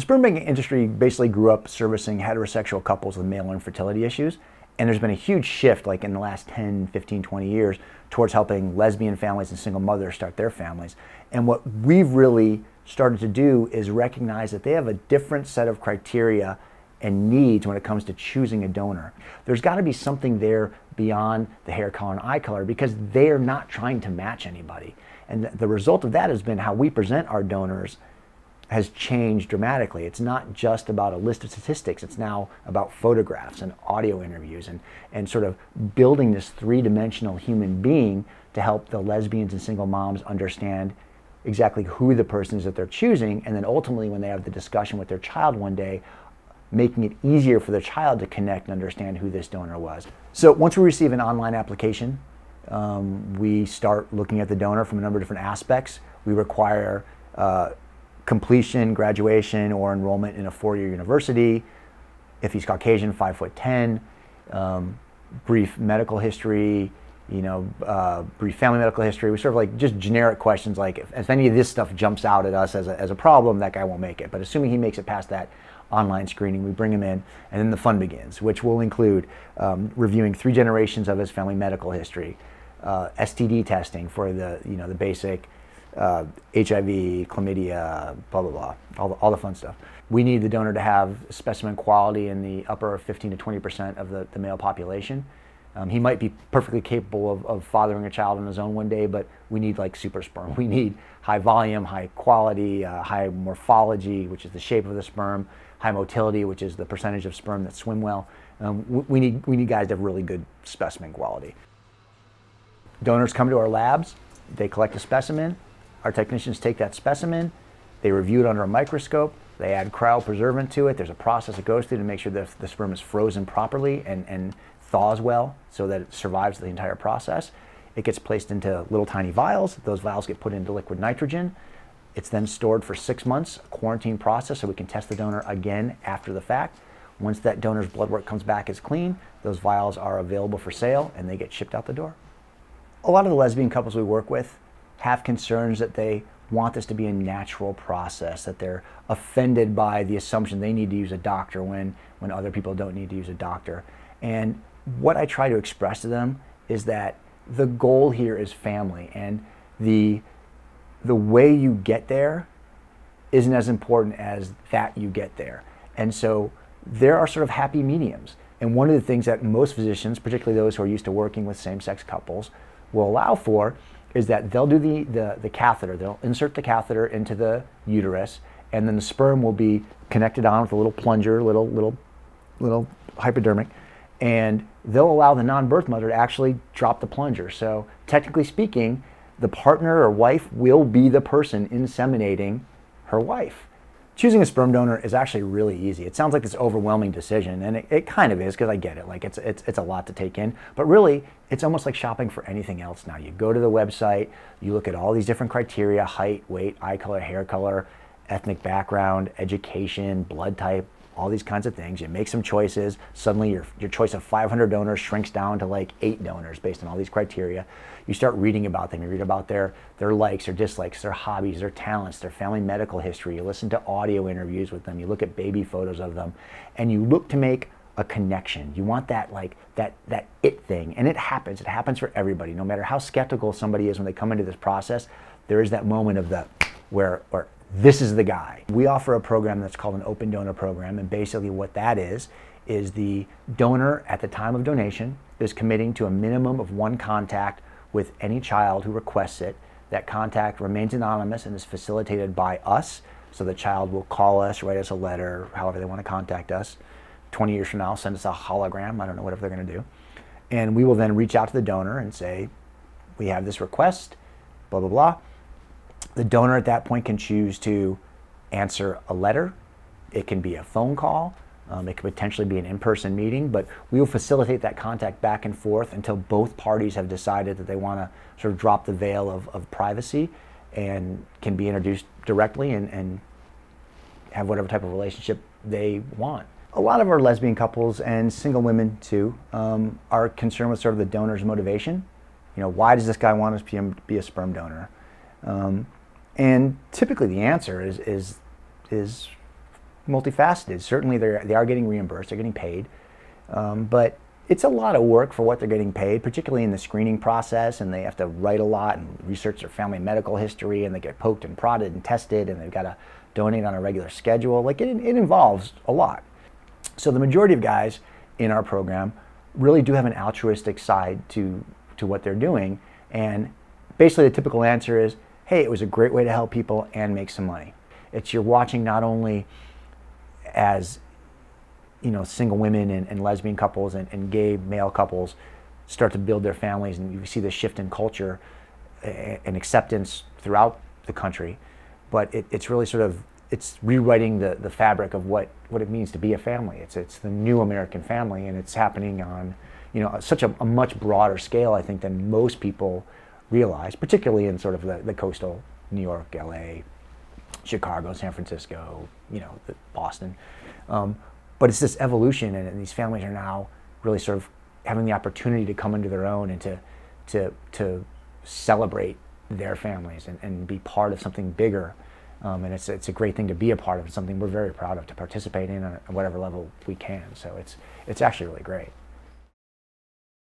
sperm banking industry basically grew up servicing heterosexual couples with male infertility issues. And there's been a huge shift, like in the last 10, 15, 20 years, towards helping lesbian families and single mothers start their families. And what we've really started to do is recognize that they have a different set of criteria and needs when it comes to choosing a donor. There's got to be something there beyond the hair color and eye color, because they're not trying to match anybody. And the result of that has been how we present our donors has changed dramatically. It's not just about a list of statistics. It's now about photographs and audio interviews and sort of building this three-dimensional human being to help the lesbians and single moms understand exactly who the person is that they're choosing, and then ultimately when they have the discussion with their child one day, making it easier for their child to connect and understand who this donor was. So once we receive an online application, we start looking at the donor from a number of different aspects. We require completion, graduation, or enrollment in a four-year university. If he's Caucasian, 5'10", brief medical history, brief family medical history. We sort of like just generic questions like if any of this stuff jumps out at us as a problem, that guy won't make it. But assuming he makes it past that online screening, we bring him in, and then the fun begins, which will include reviewing 3 generations of his family medical history, STD testing for the the basic HIV, chlamydia, blah, blah, blah, all the fun stuff. We need the donor to have specimen quality in the upper 15 to 20% of the male population. He might be perfectly capable of fathering a child on his own one day, but we need like super sperm. We need high volume, high quality, high morphology, which is the shape of the sperm, high motility, which is the percentage of sperm that swim well. We need guys to have really good specimen quality. Donors come to our labs, they collect a specimen. Our technicians take that specimen, they review it under a microscope, they add cryopreservant to it. There's a process it goes through to make sure that the sperm is frozen properly and thaws well so that it survives the entire process. It gets placed into little tiny vials. Those vials get put into liquid nitrogen. It's then stored for 6 months, a quarantine process, so we can test the donor again after the fact. Once that donor's blood work comes back as clean, those vials are available for sale and they get shipped out the door. A lot of the lesbian couples we work with have concerns that they want this to be a natural process, that they're offended by the assumption they need to use a doctor when other people don't need to use a doctor. And what I try to express to them is that the goal here is family, and the way you get there isn't as important as that you get there. And so there are sort of happy mediums. And one of the things that most physicians, particularly those who are used to working with same-sex couples, will allow for is that they'll do the catheter. They'll insert the catheter into the uterus, and then the sperm will be connected on with a little plunger, little hypodermic, and they'll allow the non-birth mother to actually drop the plunger. So technically speaking, the partner or wife will be the person inseminating her wife. Choosing a sperm donor is actually really easy. It sounds like this overwhelming decision, and it kind of is, because I get it. Like it's a lot to take in, but really it's almost like shopping for anything else now. You go to the website, you look at all these different criteria: height, weight, eye color, hair color, ethnic background, education, blood type, all these kinds of things. You make some choices. Suddenly your choice of 500 donors shrinks down to like 8 donors based on all these criteria. You start reading about them. You read about their likes or dislikes, their hobbies, their talents, their family medical history. You listen to audio interviews with them. You look at baby photos of them, and you look to make a connection. You want that that it thing, and it happens. It happens for everybody. No matter how skeptical somebody is when they come into this process, there is that moment of where this is the guy. We offer a program that's called an open donor program, and basically what that is the donor at the time of donation is committing to a minimum of 1 contact with any child who requests it. That contact remains anonymous and is facilitated by us, so the child will call us, write us a letter, however they want to contact us. 20 years from now, send us a hologram, I don't know, whatever they're going to do. And we will then reach out to the donor and say, we have this request, blah, blah, blah. The donor at that point can choose to answer a letter. It can be a phone call. It could potentially be an in-person meeting, but we will facilitate that contact back and forth until both parties have decided that they want to sort of drop the veil of privacy and can be introduced directly and have whatever type of relationship they want. A lot of our lesbian couples and single women too are concerned with sort of the donor's motivation. Why does this guy want us to be a sperm donor? And typically the answer is multifaceted. Certainly they are getting reimbursed, they're getting paid, but it's a lot of work for what they're getting paid, particularly in the screening process, and they have to write a lot and research their family medical history, and they get poked and prodded and tested, and they've got to donate on a regular schedule. Like it involves a lot. So the majority of guys in our program really do have an altruistic side to what they're doing, and basically the typical answer is, hey, it was a great way to help people and make some money. It's you're watching not only as single women and lesbian couples and gay male couples start to build their families, and you see the shift in culture and acceptance throughout the country, but it's really sort of, it's rewriting the fabric of what it means to be a family. It's the new American family, and it's happening on such a much broader scale, I think, than most people realize, particularly in sort of the coastal New York, LA, Chicago, San Francisco, Boston. But it's this evolution, and these families are now really sort of having the opportunity to come into their own and to celebrate their families and be part of something bigger. And it's a great thing to be a part of. It's something we're very proud of to participate in on whatever level we can. So it's actually really great.